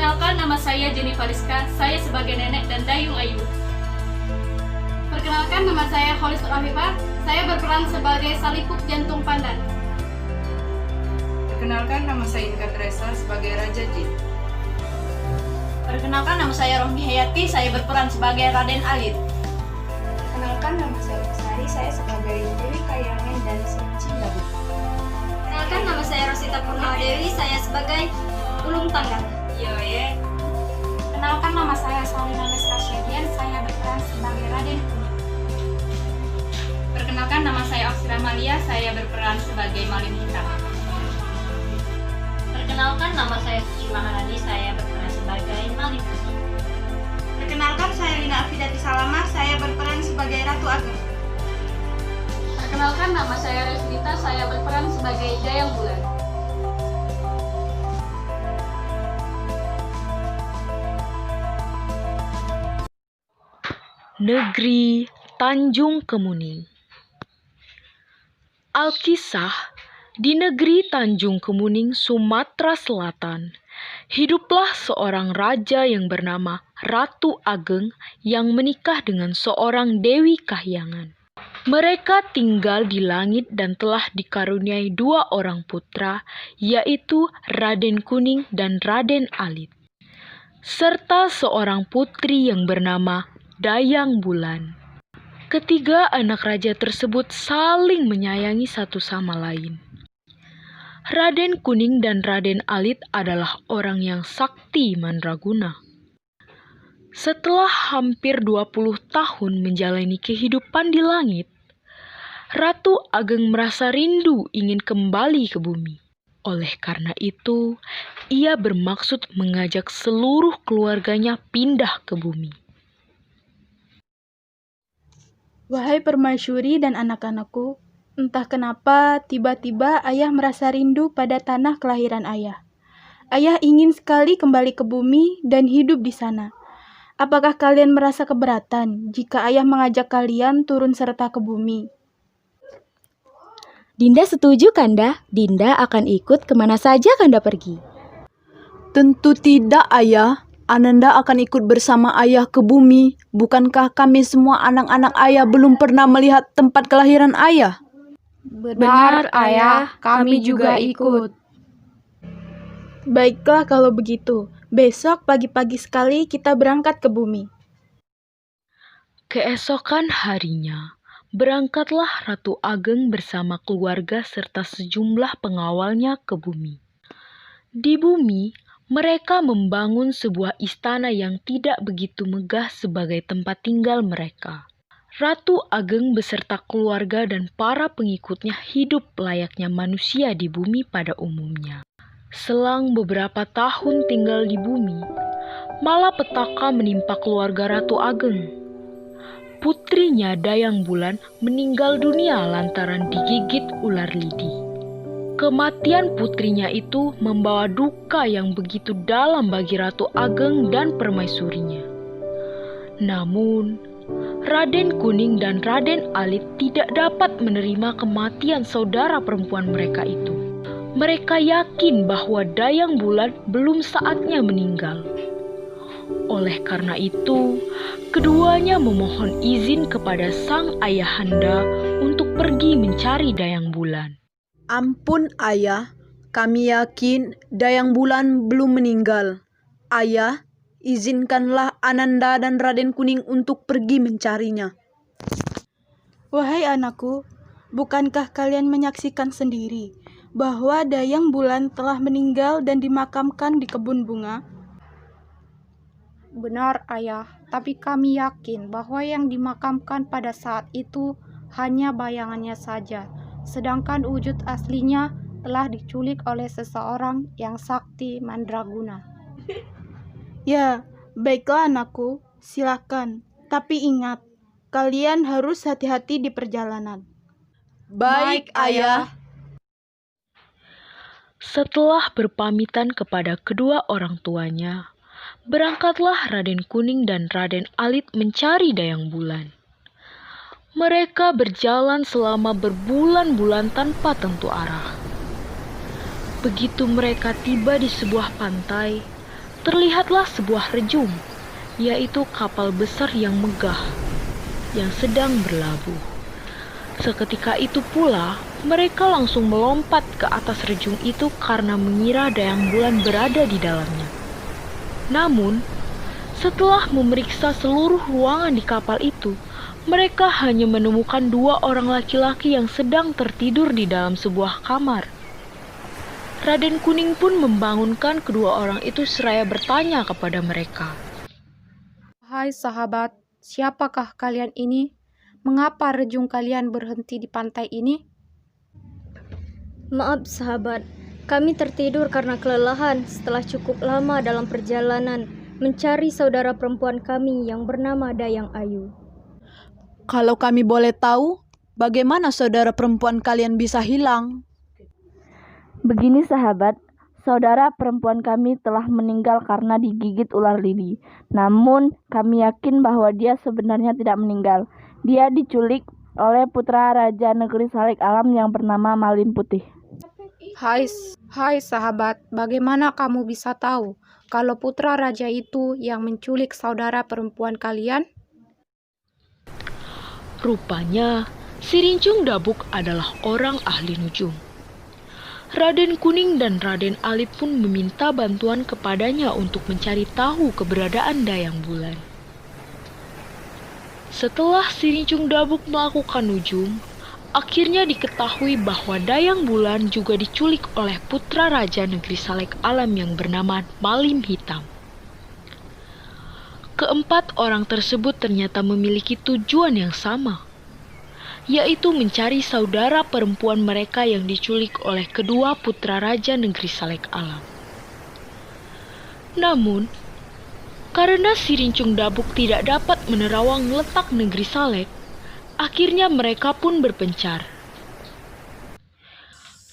Perkenalkan, nama saya Jenny Fariska. Saya sebagai nenek dan Dayung Ayu. Perkenalkan, nama saya Holis Afifah. Saya berperan sebagai Salipuk Jantung Pandan. Perkenalkan, nama saya Inka Teresa sebagai Raja Jin. Perkenalkan, nama saya Rohmi Hayati. Saya berperan sebagai Raden Alit. Perkenalkan, nama saya Besari. Saya sebagai Dewi Kayangan dan Senci Dabu. Perkenalkan, nama saya Rosita Purnadewi. Saya sebagai Ulung Tangga. Perkenalkan, nama saya Salina Lestasiadian. Saya berperan sebagai Raden Kuning. Perkenalkan, nama saya Oksira Malia. Saya berperan sebagai Malin Hitam. Perkenalkan, nama saya Suci Maharani. Saya berperan sebagai Malin Putih. Perkenalkan, saya Lina Afidati Salama. Saya berperan sebagai Ratu Ageng. Perkenalkan, nama saya Resnita. Saya berperan sebagai Dayang Bulan. Negeri Tanjung Kemuning. Alkisah, di negeri Tanjung Kemuning, Sumatera Selatan, hiduplah seorang raja yang bernama Ratu Ageng yang menikah dengan seorang Dewi Kahyangan. Mereka tinggal di langit dan telah dikaruniai 2 orang putra, yaitu Raden Kuning dan Raden Alit, serta seorang putri yang bernama Dayang Bulan. Ketiga anak raja tersebut saling menyayangi satu sama lain. Raden Kuning dan Raden Alit adalah orang yang sakti mandraguna. Setelah hampir 20 tahun menjalani kehidupan di langit, Ratu Ageng merasa rindu ingin kembali ke bumi. Oleh karena itu, ia bermaksud mengajak seluruh keluarganya pindah ke bumi. Wahai permaisuri dan anak-anakku, entah kenapa tiba-tiba ayah merasa rindu pada tanah kelahiran ayah. Ayah ingin sekali kembali ke bumi dan hidup di sana. Apakah kalian merasa keberatan jika ayah mengajak kalian turun serta ke bumi? Dinda setuju, Kanda. Dinda akan ikut kemana saja Kanda pergi. Tentu tidak, Ayah. Ananda akan ikut bersama ayah ke bumi. Bukankah kami semua anak-anak ayah belum pernah melihat tempat kelahiran ayah? Benar, Ayah. Kami juga ikut. Baiklah kalau begitu. Besok pagi-pagi sekali kita berangkat ke bumi. Keesokan harinya, berangkatlah Ratu Ageng bersama keluarga serta sejumlah pengawalnya ke bumi. Di bumi, mereka membangun sebuah istana yang tidak begitu megah sebagai tempat tinggal mereka. Ratu Ageng beserta keluarga dan para pengikutnya hidup layaknya manusia di bumi pada umumnya. Selang beberapa tahun tinggal di bumi, malapetaka menimpa keluarga Ratu Ageng. Putrinya Dayang Bulan meninggal dunia lantaran digigit ular lidi. Kematian putrinya itu membawa duka yang begitu dalam bagi Ratu Ageng dan permaisurinya. Namun, Raden Kuning dan Raden Alit tidak dapat menerima kematian saudara perempuan mereka itu. Mereka yakin bahwa Dayang Bulan belum saatnya meninggal. Oleh karena itu, keduanya memohon izin kepada sang ayahanda untuk pergi mencari Dayang Bulan. Ampun, Ayah. Kami yakin Dayang Bulan belum meninggal. Ayah, izinkanlah Ananda dan Raden Kuning untuk pergi mencarinya. Wahai anakku, bukankah kalian menyaksikan sendiri bahwa Dayang Bulan telah meninggal dan dimakamkan di kebun bunga? Benar, Ayah. Tapi kami yakin bahwa yang dimakamkan pada saat itu hanya bayangannya saja. Sedangkan wujud aslinya telah diculik oleh seseorang yang sakti mandraguna. Ya, baiklah anakku, silakan. Tapi ingat, kalian harus hati-hati di perjalanan. Baik, Ayah. Setelah berpamitan kepada kedua orang tuanya, berangkatlah Raden Kuning dan Raden Alit mencari Dayang Bulan. Mereka berjalan selama berbulan-bulan tanpa tentu arah. Begitu mereka tiba di sebuah pantai, terlihatlah sebuah rejung, yaitu kapal besar yang megah, yang sedang berlabuh. Seketika itu pula, mereka langsung melompat ke atas rejung itu karena mengira Dayang Bulan berada di dalamnya. Namun, setelah memeriksa seluruh ruangan di kapal itu, mereka hanya menemukan 2 orang laki-laki yang sedang tertidur di dalam sebuah kamar. Raden Kuning pun membangunkan kedua orang itu seraya bertanya kepada mereka. Hai sahabat, siapakah kalian ini? Mengapa rejung kalian berhenti di pantai ini? Maaf sahabat, kami tertidur karena kelelahan setelah cukup lama dalam perjalanan mencari saudara perempuan kami yang bernama Dayang Ayu. Kalau kami boleh tahu, bagaimana saudara perempuan kalian bisa hilang? Begini sahabat, saudara perempuan kami telah meninggal karena digigit ular lidi. Namun kami yakin bahwa dia sebenarnya tidak meninggal. Dia diculik oleh putra Raja Negeri Salek Alam yang bernama Malim Putih. Hai sahabat, bagaimana kamu bisa tahu kalau putra raja itu yang menculik saudara perempuan kalian? Rupanya, si Rincung Dabuk adalah orang ahli nujum. Raden Kuning dan Raden Alit pun meminta bantuan kepadanya untuk mencari tahu keberadaan Dayang Bulan. Setelah si Rincung Dabuk melakukan nujum, akhirnya diketahui bahwa Dayang Bulan juga diculik oleh putra Raja Negeri Salek Alam yang bernama Malim Hitam. Keempat orang tersebut ternyata memiliki tujuan yang sama, yaitu mencari saudara perempuan mereka yang diculik oleh kedua putra Raja Negeri Salek Alam. Namun, karena si Rincung Dabuk tidak dapat menerawang letak negeri Salek, akhirnya mereka pun berpencar.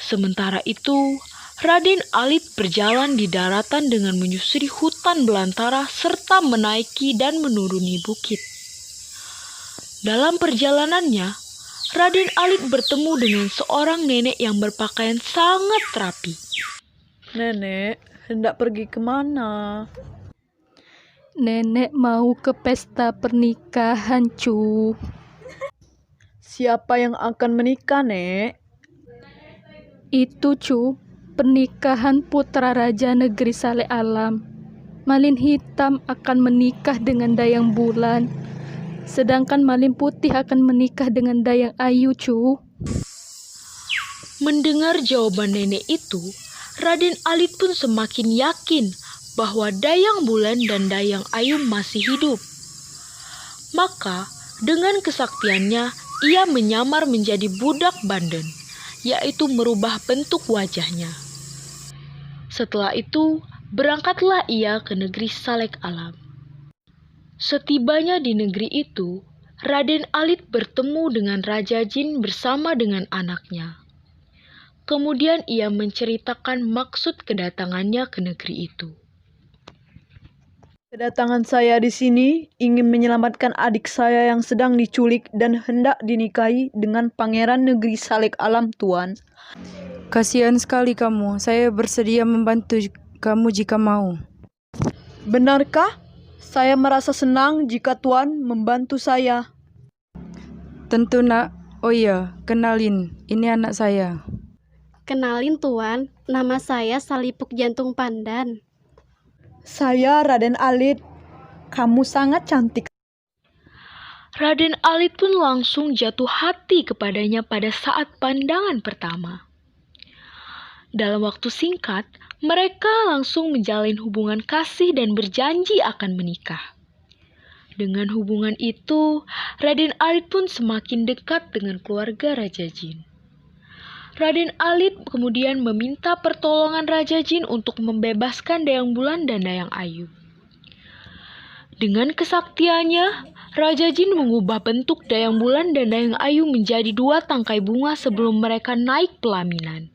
Sementara itu, Raden Alit berjalan di daratan dengan menyusuri hutan belantara serta menaiki dan menuruni bukit. Dalam perjalanannya, Raden Alit bertemu dengan seorang nenek yang berpakaian sangat rapi. Nenek, hendak pergi kemana? Nenek mau ke pesta pernikahan, cu. Siapa yang akan menikah, Nek? Itu, cu, pernikahan putra Raja Negeri Salek Alam. Malim Hitam akan menikah dengan Dayang Bulan, sedangkan Malim Putih akan menikah dengan Dayang Ayu, cu. Mendengar jawaban nenek itu, Raden Alit pun semakin yakin bahwa Dayang Bulan dan Dayang Ayu masih hidup. Maka, dengan kesaktiannya, ia menyamar menjadi budak Banden, yaitu merubah bentuk wajahnya. Setelah itu, berangkatlah ia ke negeri Salek Alam. Setibanya di negeri itu, Raden Alit bertemu dengan Raja Jin bersama dengan anaknya. Kemudian ia menceritakan maksud kedatangannya ke negeri itu. Kedatangan saya di sini ingin menyelamatkan adik saya yang sedang diculik dan hendak dinikahi dengan pangeran negeri Salek Alam, Tuan. Kasihan sekali kamu. Saya bersedia membantu kamu jika mau. Benarkah? Saya merasa senang jika Tuan membantu saya. Tentu, Nak. Oh iya, kenalin. Ini anak saya. Kenalin Tuan, nama saya Salipuk Jantung Pandan. Saya Raden Alit. Kamu sangat cantik. Raden Alit pun langsung jatuh hati kepadanya pada saat pandangan pertama. Dalam waktu singkat, mereka langsung menjalin hubungan kasih dan berjanji akan menikah. Dengan hubungan itu, Raden Alit pun semakin dekat dengan keluarga Raja Jin. Raden Alit kemudian meminta pertolongan Raja Jin untuk membebaskan Dayang Bulan dan Dayang Ayu. Dengan kesaktiannya, Raja Jin mengubah bentuk Dayang Bulan dan Dayang Ayu menjadi 2 tangkai bunga sebelum mereka naik pelaminan.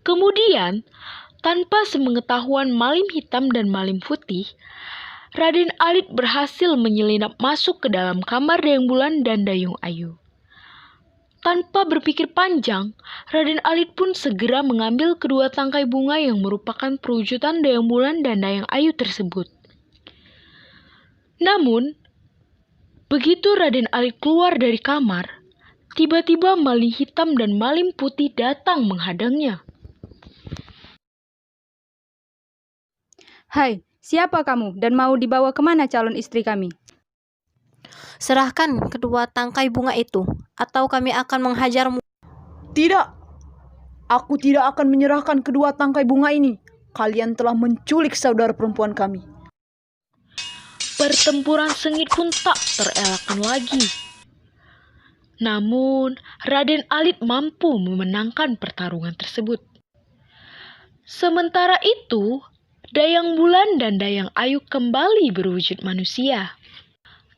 Kemudian, tanpa sepengetahuan Malim Hitam dan Malim Putih, Raden Alit berhasil menyelinap masuk ke dalam kamar Dayang Bulan dan Dayang Ayu. Tanpa berpikir panjang, Raden Alit pun segera mengambil kedua tangkai bunga yang merupakan perwujudan Dayang Bulan dan Dayang Ayu tersebut. Namun, begitu Raden Alit keluar dari kamar, tiba-tiba maling hitam dan maling putih datang menghadangnya. Hai, siapa kamu dan mau dibawa kemana calon istri kami? Serahkan kedua tangkai bunga itu, atau kami akan menghajarmu. Tidak, aku tidak akan menyerahkan kedua tangkai bunga ini. Kalian telah menculik saudara perempuan kami. Pertempuran sengit pun tak terelakkan lagi. Namun, Raden Alit mampu memenangkan pertarungan tersebut. Sementara itu, Dayang Bulan dan Dayang Ayu kembali berwujud manusia.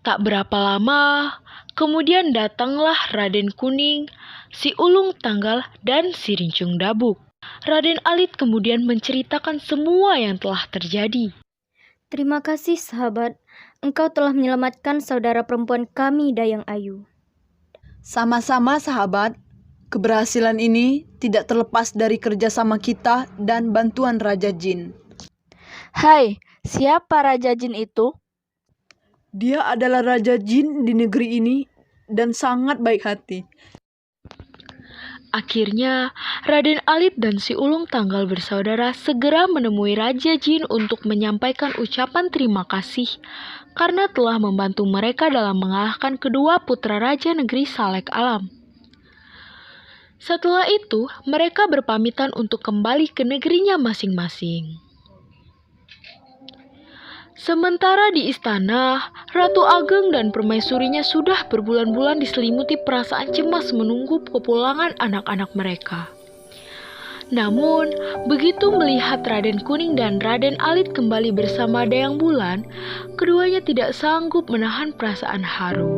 Tak berapa lama, kemudian datanglah Raden Kuning, si Ulung Tanggal, dan si Rincung Dabuk. Raden Alit kemudian menceritakan semua yang telah terjadi. Terima kasih sahabat, engkau telah menyelamatkan saudara perempuan kami Dayang Ayu. Sama-sama sahabat, keberhasilan ini tidak terlepas dari kerjasama kita dan bantuan Raja Jin. Hai, siapa Raja Jin itu? Dia adalah Raja Jin di negeri ini dan sangat baik hati. Akhirnya, Raden Alit dan si Ulung Tanggal bersaudara segera menemui Raja Jin untuk menyampaikan ucapan terima kasih karena telah membantu mereka dalam mengalahkan kedua putra Raja negeri Salek Alam. Setelah itu, mereka berpamitan untuk kembali ke negerinya masing-masing. Sementara di istana, Ratu Ageng dan permaisurinya sudah berbulan-bulan diselimuti perasaan cemas menunggu kepulangan anak-anak mereka. Namun, begitu melihat Raden Kuning dan Raden Alit kembali bersama Dayang Bulan, keduanya tidak sanggup menahan perasaan haru.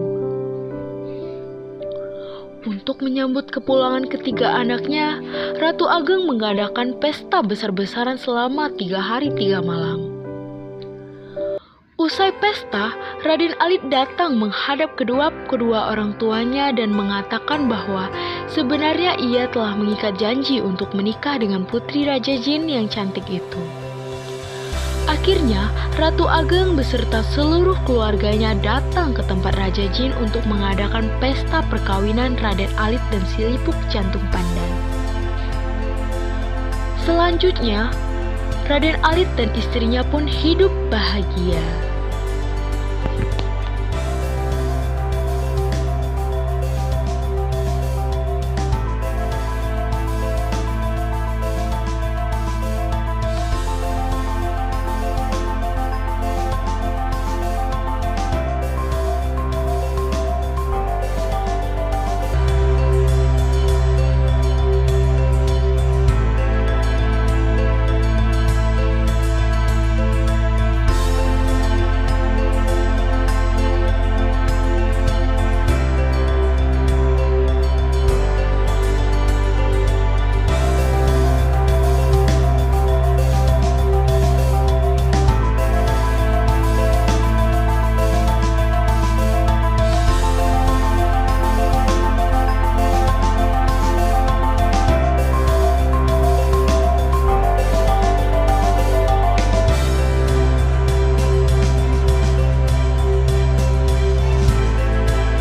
Untuk menyambut kepulangan ketiga anaknya, Ratu Ageng mengadakan pesta besar-besaran selama 3 hari 3 malam. Usai pesta, Raden Alit datang menghadap kedua orang tuanya dan mengatakan bahwa sebenarnya ia telah mengikat janji untuk menikah dengan putri Raja Jin yang cantik itu. Akhirnya, Ratu Ageng beserta seluruh keluarganya datang ke tempat Raja Jin untuk mengadakan pesta perkawinan Raden Alit dan si Lipuk Jantung Pandan. Selanjutnya, Raden Alit dan istrinya pun hidup bahagia.